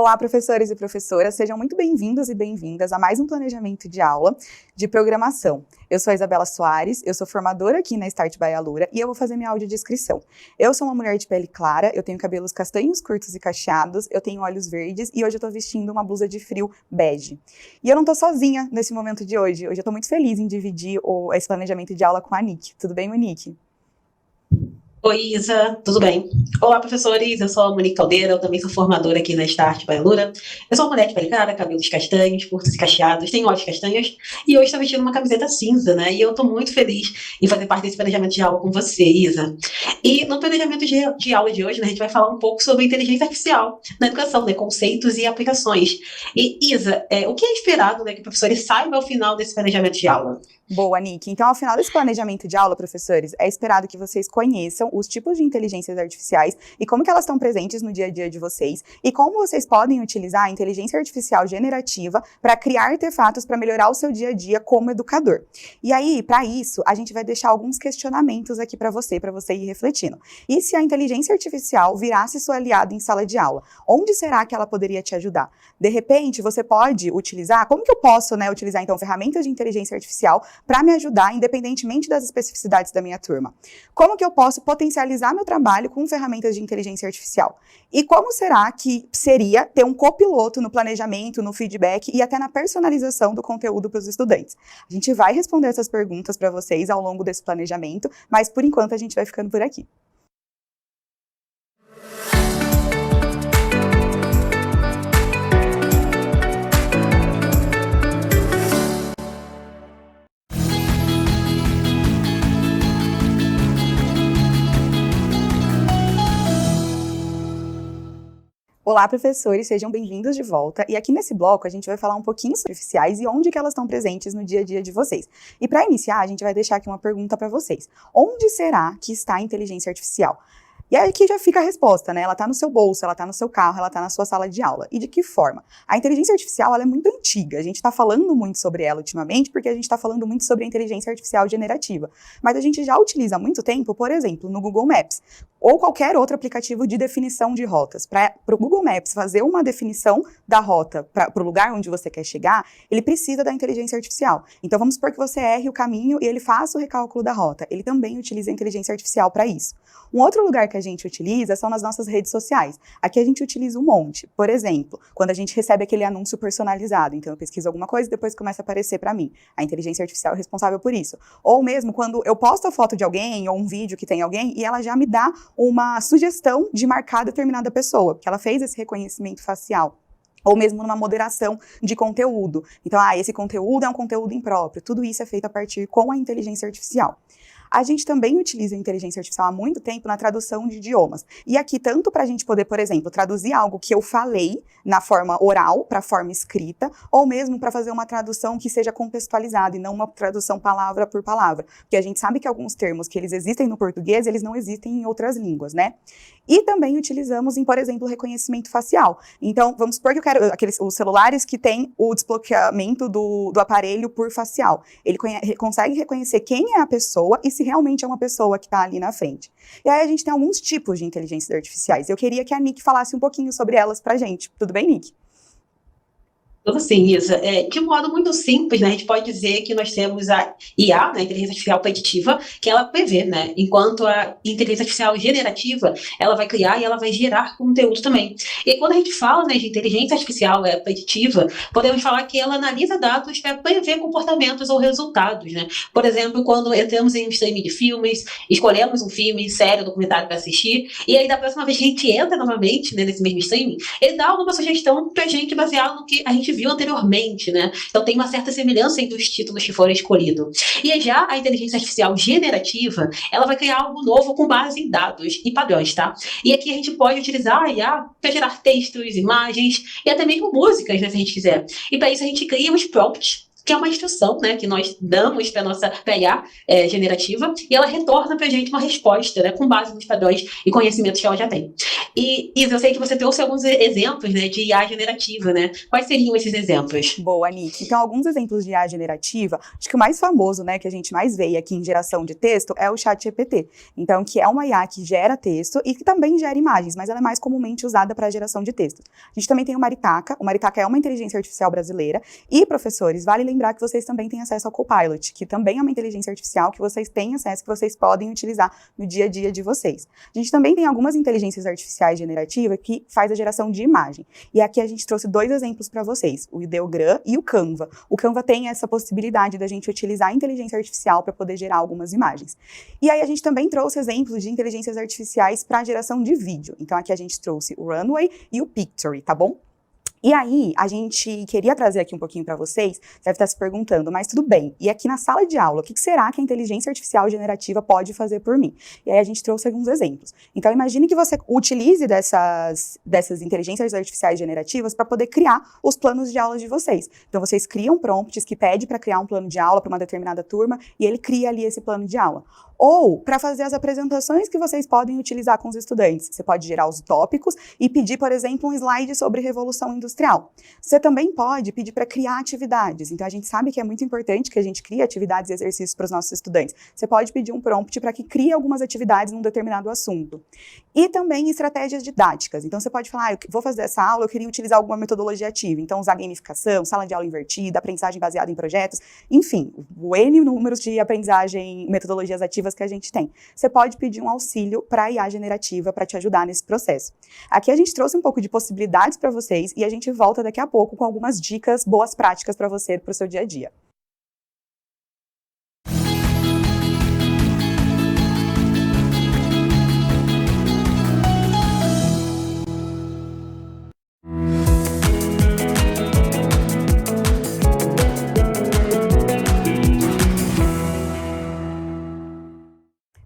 Olá, professores e professoras, sejam muito bem-vindos e bem-vindas a mais um planejamento de aula de programação. Eu sou a Isabela Soares, eu sou formadora aqui na Start by Alura e eu vou fazer minha audiodescrição. Eu sou uma mulher de pele clara, eu tenho cabelos castanhos curtos e cacheados, eu tenho olhos verdes e hoje eu tô vestindo uma blusa de frio bege. E eu não tô sozinha nesse momento de hoje eu tô muito feliz em dividir esse planejamento de aula com a Nick. Tudo bem, Monique? Oi, Isa, tudo bem? Olá, professores, eu sou a Monique Caldeira, eu também sou formadora aqui na Start by Alura. Eu sou uma mulher de pele clara, cabelos castanhos, curtos e cacheados, tenho olhos castanhos, e hoje estou vestindo uma camiseta cinza, né? E eu estou muito feliz em fazer parte desse planejamento de aula com você, Isa. E no planejamento de aula de hoje, né, a gente vai falar um pouco sobre inteligência artificial na educação, né, conceitos e aplicações. E, Isa, o que é esperado, né, que o professor saiba ao final desse planejamento de aula? Boa, Nick. Então, ao final desse planejamento de aula, professores, é esperado que vocês conheçam os tipos de inteligências artificiais e como que elas estão presentes no dia a dia de vocês e como vocês podem utilizar a inteligência artificial generativa para criar artefatos para melhorar o seu dia a dia como educador. E aí, para isso, a gente vai deixar alguns questionamentos aqui para você ir refletindo. E se a inteligência artificial virasse sua aliada em sala de aula? Onde será que ela poderia te ajudar? De repente, você pode utilizar, como que eu posso, utilizar então ferramentas de inteligência artificial para me ajudar, independentemente das especificidades da minha turma? Como que eu posso potencializar meu trabalho com ferramentas de inteligência artificial? E como será que seria ter um copiloto no planejamento, no feedback e até na personalização do conteúdo para os estudantes? A gente vai responder essas perguntas para vocês ao longo desse planejamento, mas por enquanto a gente vai ficando por aqui. Olá, professores, sejam bem-vindos de volta. E aqui nesse bloco a gente vai falar um pouquinho sobre artificiais e onde que elas estão presentes no dia a dia de vocês. E para iniciar, a gente vai deixar aqui uma pergunta para vocês. Onde será que está a inteligência artificial? E aí aqui já fica a resposta, né? Ela está no seu bolso, ela está no seu carro, ela está na sua sala de aula. E de que forma? A inteligência artificial, ela é muito antiga. A gente está falando muito sobre ela ultimamente porque a gente está falando muito sobre a inteligência artificial generativa. Mas a gente já utiliza há muito tempo, por exemplo, no Google Maps ou qualquer outro aplicativo de definição de rotas. Para o Google Maps fazer uma definição da rota para o lugar onde você quer chegar, ele precisa da inteligência artificial. Então vamos supor que você erre o caminho e ele faça o recálculo da rota. Ele também utiliza a inteligência artificial para isso. Um outro lugar que a gente utiliza são nas nossas redes sociais. Aqui a gente utiliza um monte. Por exemplo, quando a gente recebe aquele anúncio personalizado, então eu pesquiso alguma coisa e depois começa a aparecer para mim. A inteligência artificial é responsável por isso. Ou mesmo quando eu posto a foto de alguém ou um vídeo que tem alguém e ela já me dá uma sugestão de marcar determinada pessoa, porque ela fez esse reconhecimento facial. Ou mesmo numa moderação de conteúdo. Então, esse conteúdo é um conteúdo impróprio. Tudo isso é feito a partir com a inteligência artificial. A gente também utiliza a inteligência artificial há muito tempo na tradução de idiomas. E aqui, tanto para a gente poder, por exemplo, traduzir algo que eu falei na forma oral para a forma escrita, ou mesmo para fazer uma tradução que seja contextualizada e não uma tradução palavra por palavra. Porque a gente sabe que alguns termos que eles existem no português, eles não existem em outras línguas, né? E também utilizamos em, por exemplo, reconhecimento facial. Então, vamos supor que eu quero os celulares que têm o desbloqueamento do aparelho por facial. Ele consegue reconhecer quem é a pessoa e se realmente é uma pessoa que está ali na frente. E aí a gente tem alguns tipos de inteligências artificiais. Eu queria que a Nick falasse um pouquinho sobre elas pra gente. Tudo bem, Nick? Tudo sim, Isa. De um modo muito simples, né, a gente pode dizer que nós temos a IA, né, a inteligência artificial preditiva, que ela prevê, né, enquanto a inteligência artificial generativa, ela vai criar e ela vai gerar conteúdo também. E quando a gente fala, né, de inteligência artificial preditiva, podemos falar que ela analisa dados para prever comportamentos ou resultados, né? Por exemplo, quando entramos em um streaming de filmes, escolhemos um filme, série, documentário para assistir, e aí da próxima vez que a gente entra novamente, né, nesse mesmo streaming, ele dá alguma sugestão para a gente baseado no que a gente viu anteriormente, né? Então tem uma certa semelhança entre os títulos que foram escolhidos. E já a inteligência artificial generativa, ela vai criar algo novo com base em dados e padrões, tá? E aqui a gente pode utilizar a IA para gerar textos, imagens e até mesmo músicas, né, se a gente quiser. E para isso a gente cria os prompts, que é uma instrução, né, que nós damos para a nossa IA generativa, e ela retorna para a gente uma resposta, né, com base nos padrões e conhecimentos que ela já tem. E, Isa, eu sei que você trouxe alguns exemplos, né, de IA generativa, né? Quais seriam esses exemplos? Boa, Nick. Então, alguns exemplos de IA generativa, acho que o mais famoso, né, que a gente mais vê aqui em geração de texto é o ChatGPT. Então, que é uma IA que gera texto e que também gera imagens, mas ela é mais comumente usada para a geração de texto. A gente também tem o Maritaca. O Maritaca é uma inteligência artificial brasileira. E, professores, vale lembrar que vocês também têm acesso ao Copilot, que também é uma inteligência artificial que vocês têm acesso, que vocês podem utilizar no dia a dia de vocês. A gente também tem algumas inteligências artificiais generativas que faz a geração de imagem. E aqui a gente trouxe 2 exemplos para vocês, o Ideogram e o Canva. O Canva tem essa possibilidade da gente utilizar a inteligência artificial para poder gerar algumas imagens. E aí a gente também trouxe exemplos de inteligências artificiais para geração de vídeo. Então aqui a gente trouxe o Runway e o Pictory, tá bom? E aí, a gente queria trazer aqui um pouquinho para vocês, deve estar se perguntando, mas tudo bem, e aqui na sala de aula, o que será que a inteligência artificial generativa pode fazer por mim? E aí a gente trouxe alguns exemplos. Então, imagine que você utilize dessas inteligências artificiais generativas para poder criar os planos de aula de vocês. Então, vocês criam prompts que pede para criar um plano de aula para uma determinada turma, e ele cria ali esse plano de aula. Ou para fazer as apresentações que vocês podem utilizar com os estudantes. Você pode gerar os tópicos e pedir, por exemplo, um slide sobre Revolução Industrial. Você também pode pedir para criar atividades. Então, a gente sabe que é muito importante que a gente crie atividades e exercícios para os nossos estudantes. Você pode pedir um prompt para que crie algumas atividades num determinado assunto. E também estratégias didáticas. Então, você pode falar, eu vou fazer essa aula, eu queria utilizar alguma metodologia ativa. Então, usar gamificação, sala de aula invertida, aprendizagem baseada em projetos, enfim, o N números de aprendizagem, metodologias ativas que a gente tem. Você pode pedir um auxílio para a IA generativa para te ajudar nesse processo. Aqui a gente trouxe um pouco de possibilidades para vocês e a gente volta daqui a pouco com algumas dicas, boas práticas para você, para o seu dia a dia.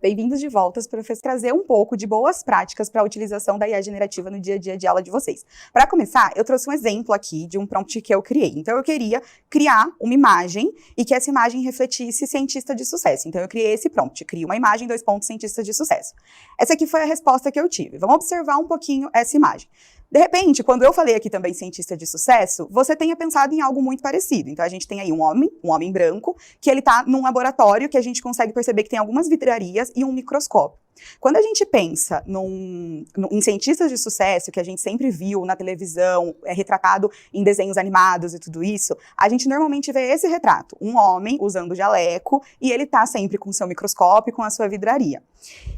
Bem-vindos de volta para trazer um pouco de boas práticas para a utilização da IA generativa no dia a dia de aula de vocês. Para começar, eu trouxe um exemplo aqui de um prompt que eu criei. Então, eu queria criar uma imagem e que essa imagem refletisse cientista de sucesso. Então, eu criei esse prompt, cria uma imagem, : cientista de sucesso. Essa aqui foi a resposta que eu tive. Vamos observar um pouquinho essa imagem. De repente, quando eu falei aqui também cientista de sucesso, você tenha pensado em algo muito parecido. Então, a gente tem aí um homem branco, que ele está num laboratório que a gente consegue perceber que tem algumas vidrarias e um microscópio. Quando a gente pensa em cientistas de sucesso, que a gente sempre viu na televisão, é retratado em desenhos animados e tudo isso, a gente normalmente vê esse retrato, um homem usando jaleco e ele está sempre com o seu microscópio, com a sua vidraria.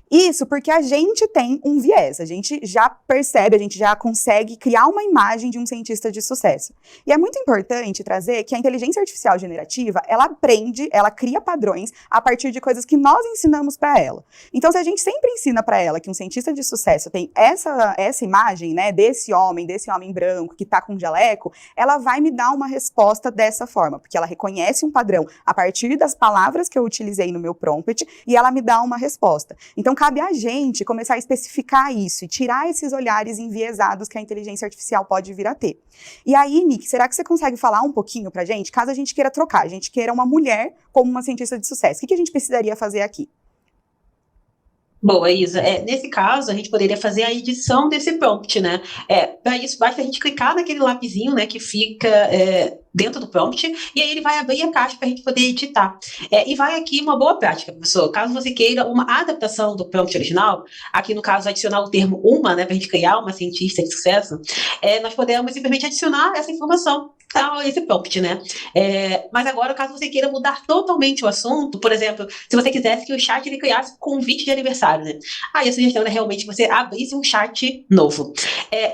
Isso porque a gente tem um viés, a gente já percebe, a gente já consegue criar uma imagem de um cientista de sucesso. E é muito importante trazer que a inteligência artificial generativa, ela aprende, ela cria padrões a partir de coisas que nós ensinamos para ela. Então, se a gente sempre ensina para ela que um cientista de sucesso tem essa imagem, né, desse homem branco que está com jaleco, ela vai me dar uma resposta dessa forma, porque ela reconhece um padrão a partir das palavras que eu utilizei no meu prompt e ela me dá uma resposta. Então, cabe a gente começar a especificar isso e tirar esses olhares enviesados que a inteligência artificial pode vir a ter. E aí, Nick, será que você consegue falar um pouquinho pra gente, caso a gente queira trocar, a gente queira uma mulher como uma cientista de sucesso? O que a gente precisaria fazer aqui? Boa, Isa. Nesse caso, a gente poderia fazer a edição desse prompt, né? Para isso, basta a gente clicar naquele lapisinho, né, que fica dentro do prompt, e aí ele vai abrir a caixa para a gente poder editar. E vai aqui uma boa prática, professor. Caso você queira uma adaptação do prompt original, aqui no caso, adicionar o termo uma, né, para a gente criar uma cientista de sucesso, nós podemos simplesmente adicionar essa informação a esse prompt, né? Mas agora, caso você queira mudar totalmente o assunto, por exemplo, se você quisesse que o chat ele criasse convite de aniversário, né? Aí a sugestão é realmente que você abrisse um chat novo.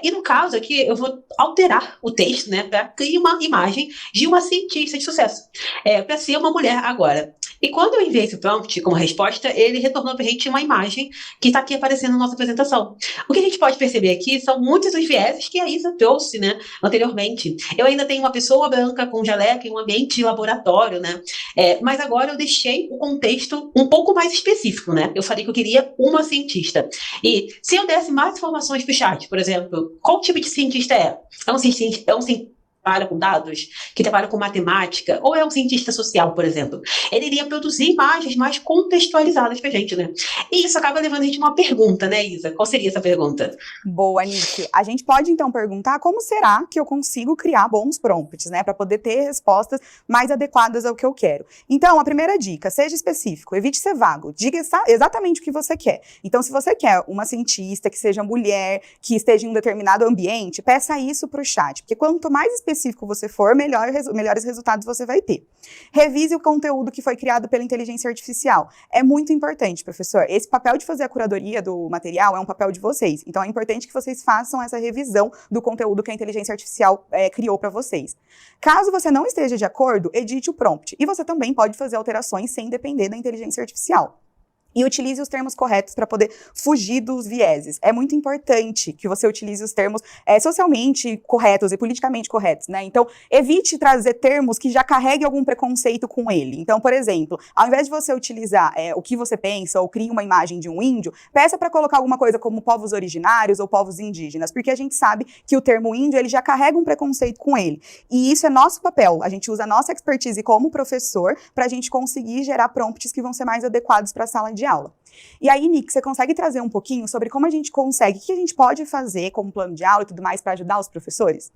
E no caso aqui, eu vou alterar o texto, né, para criar uma imagem de uma cientista de sucesso, para ser uma mulher agora. E quando eu enviei esse prompt como resposta, ele retornou para a gente uma imagem que está aqui aparecendo na nossa apresentação. O que a gente pode perceber aqui são muitos dos vieses que a Isa trouxe, né, anteriormente. Eu ainda tenho uma pessoa branca com jaleco em um ambiente de laboratório, né, mas agora eu deixei o contexto um pouco mais específico, né. Eu falei que eu queria uma cientista. E se eu desse mais informações para o chat, por exemplo, qual tipo de cientista é? trabalha com dados, que trabalha com matemática, ou é um cientista social, por exemplo. Ele iria produzir imagens mais contextualizadas pra gente, né? E isso acaba levando a gente a uma pergunta, né, Isa? Qual seria essa pergunta? Boa, Nick. A gente pode então perguntar como será que eu consigo criar bons prompts, né, para poder ter respostas mais adequadas ao que eu quero. Então, a primeira dica, seja específico, evite ser vago, diga exatamente o que você quer. Então, se você quer uma cientista que seja mulher, que esteja em um determinado ambiente, peça isso para o chat, porque quanto mais específico você for, melhores resultados você vai ter. Revise o conteúdo que foi criado pela inteligência artificial. É muito importante, professor. Esse papel de fazer a curadoria do material é um papel de vocês. Então, é importante que vocês façam essa revisão do conteúdo que a inteligência artificial criou para vocês. Caso você não esteja de acordo, edite o prompt. E você também pode fazer alterações sem depender da inteligência artificial. E utilize os termos corretos para poder fugir dos vieses. É muito importante que você utilize os termos socialmente corretos e politicamente corretos, né? Então, evite trazer termos que já carreguem algum preconceito com ele. Então, por exemplo, ao invés de você utilizar o que você pensa ou cria uma imagem de um índio, peça para colocar alguma coisa como povos originários ou povos indígenas, porque a gente sabe que o termo índio, ele já carrega um preconceito com ele. E isso é nosso papel. A gente usa a nossa expertise como professor para a gente conseguir gerar prompts que vão ser mais adequados para a sala de aula. E aí, Nick, você consegue trazer um pouquinho sobre como a gente consegue, o que a gente pode fazer como plano de aula e tudo mais para ajudar os professores?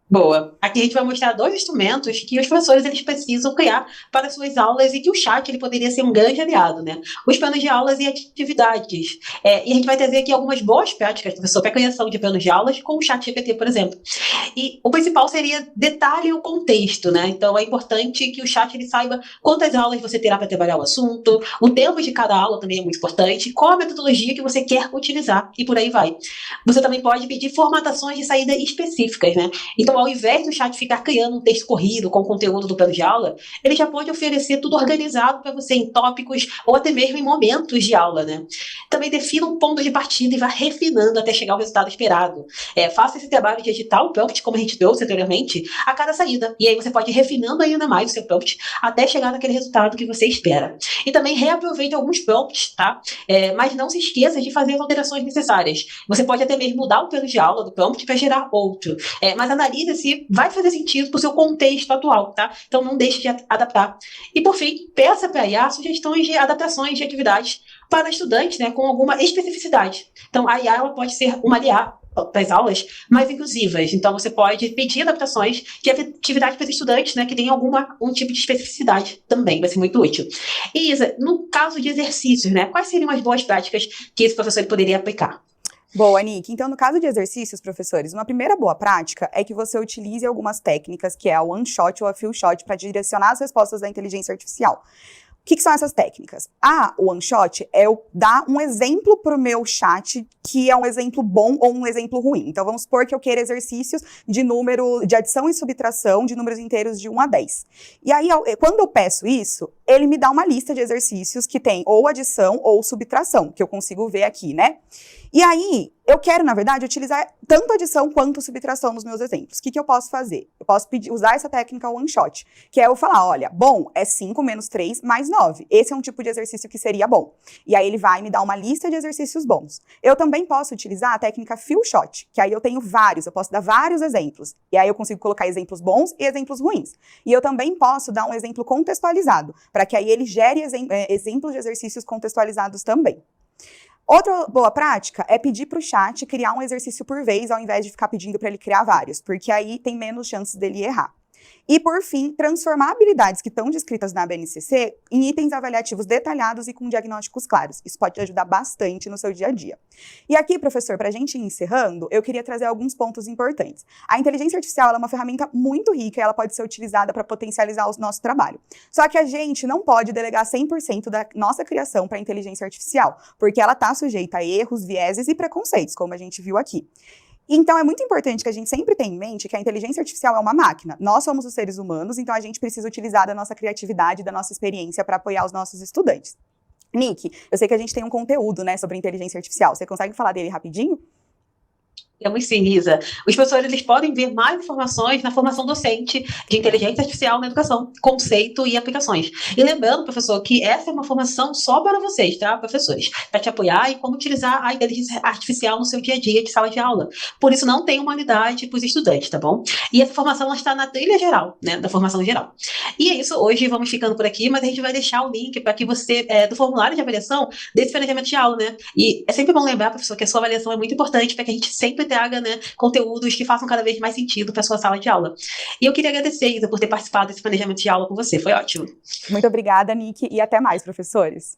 Boa. Aqui a gente vai mostrar 2 instrumentos que os professores eles precisam criar para suas aulas e que o chat ele poderia ser um grande aliado, né? Os planos de aulas e atividades. E a gente vai trazer aqui algumas boas práticas, professor, para a criação de planos de aulas com o chat GPT, por exemplo. E o principal seria detalhe o contexto, né? Então é importante que o chat ele saiba quantas aulas você terá para trabalhar o assunto, o tempo de cada aula também é muito importante, qual a metodologia que você quer utilizar e por aí vai. Você também pode pedir formatações de saída específicas, né? Então, ao invés do chat ficar criando um texto corrido com o conteúdo do plano de aula, ele já pode oferecer tudo organizado para você em tópicos ou até mesmo em momentos de aula, né? Também defina um ponto de partida e vá refinando até chegar ao resultado esperado. Faça esse trabalho de editar o prompt, como a gente trouxe anteriormente, a cada saída. E aí você pode ir refinando ainda mais o seu prompt até chegar naquele resultado que você espera. E também reaproveite alguns prompts, tá? Mas não se esqueça de fazer as alterações necessárias. Você pode até mesmo mudar o plano de aula do prompt para gerar outro. Mas analise se vai fazer sentido para o seu contexto atual, tá? Então não deixe de adaptar. E por fim, peça para a IA sugestões de adaptações de atividades para estudantes, né, com alguma especificidade. Então a IA ela pode ser uma aliada para as aulas mais inclusivas. Então você pode pedir adaptações de atividades para os estudantes, né, que tem um tipo de especificidade também, vai ser muito útil. E Isa, no caso de exercícios, né, quais seriam as boas práticas que esse professor poderia aplicar? Boa, Nick. Então, no caso de exercícios, professores, uma primeira boa prática é que você utilize algumas técnicas, que é a one shot ou a few shot, para direcionar as respostas da inteligência artificial. O que são essas técnicas? A one shot é eu dar um exemplo para o meu chat que é um exemplo bom ou um exemplo ruim. Então, vamos supor que eu queira exercícios de adição e subtração de números inteiros de 1 a 10. E aí, quando eu peço isso, ele me dá uma lista de exercícios que tem ou adição ou subtração, que eu consigo ver aqui, né? E aí, eu quero, na verdade, utilizar tanto adição quanto subtração nos meus exemplos. O que eu posso fazer? Eu posso usar essa técnica one shot, que é eu falar, olha, bom, é 5 menos 3 mais 9. Esse é um tipo de exercício que seria bom. E aí ele vai me dar uma lista de exercícios bons. Eu também posso utilizar a técnica few shot, que aí eu tenho vários, eu posso dar vários exemplos. E aí eu consigo colocar exemplos bons e exemplos ruins. E eu também posso dar um exemplo contextualizado, para que aí ele gere exemplos de exercícios contextualizados também. Outra boa prática é pedir para o chat criar um exercício por vez, ao invés de ficar pedindo para ele criar vários, porque aí tem menos chances dele errar. E, por fim, transformar habilidades que estão descritas na BNCC em itens avaliativos detalhados e com diagnósticos claros. Isso pode te ajudar bastante no seu dia a dia. E aqui, professor, para a gente ir encerrando, eu queria trazer alguns pontos importantes. A inteligência artificial ela é uma ferramenta muito rica e ela pode ser utilizada para potencializar o nosso trabalho. Só que a gente não pode delegar 100% da nossa criação para a inteligência artificial, porque ela está sujeita a erros, vieses e preconceitos, como a gente viu aqui. Então, é muito importante que a gente sempre tenha em mente que a inteligência artificial é uma máquina. Nós somos os seres humanos, então a gente precisa utilizar da nossa criatividade, da nossa experiência para apoiar os nossos estudantes. Nick, eu sei que a gente tem um conteúdo, né, sobre inteligência artificial. Você consegue falar dele rapidinho? Temos sim, Isa. Os professores eles podem ver mais informações na formação docente de inteligência artificial na educação, conceito e aplicações. E lembrando, professor, que essa é uma formação só para vocês, tá, professores? Para te apoiar em como utilizar a inteligência artificial no seu dia a dia de sala de aula. Por isso, não tem uma unidade para os estudantes, tá bom? E essa formação ela está na trilha geral, né, da formação geral. E é isso, hoje vamos ficando por aqui, mas a gente vai deixar o link para que você, do formulário de avaliação desse planejamento de aula, né? E é sempre bom lembrar, professor, que a sua avaliação é muito importante para que a gente sempre traga, né, conteúdos que façam cada vez mais sentido para a sua sala de aula. E eu queria agradecer, Isa, por ter participado desse planejamento de aula com você. Foi ótimo. Muito obrigada, Nick, e até mais, professores.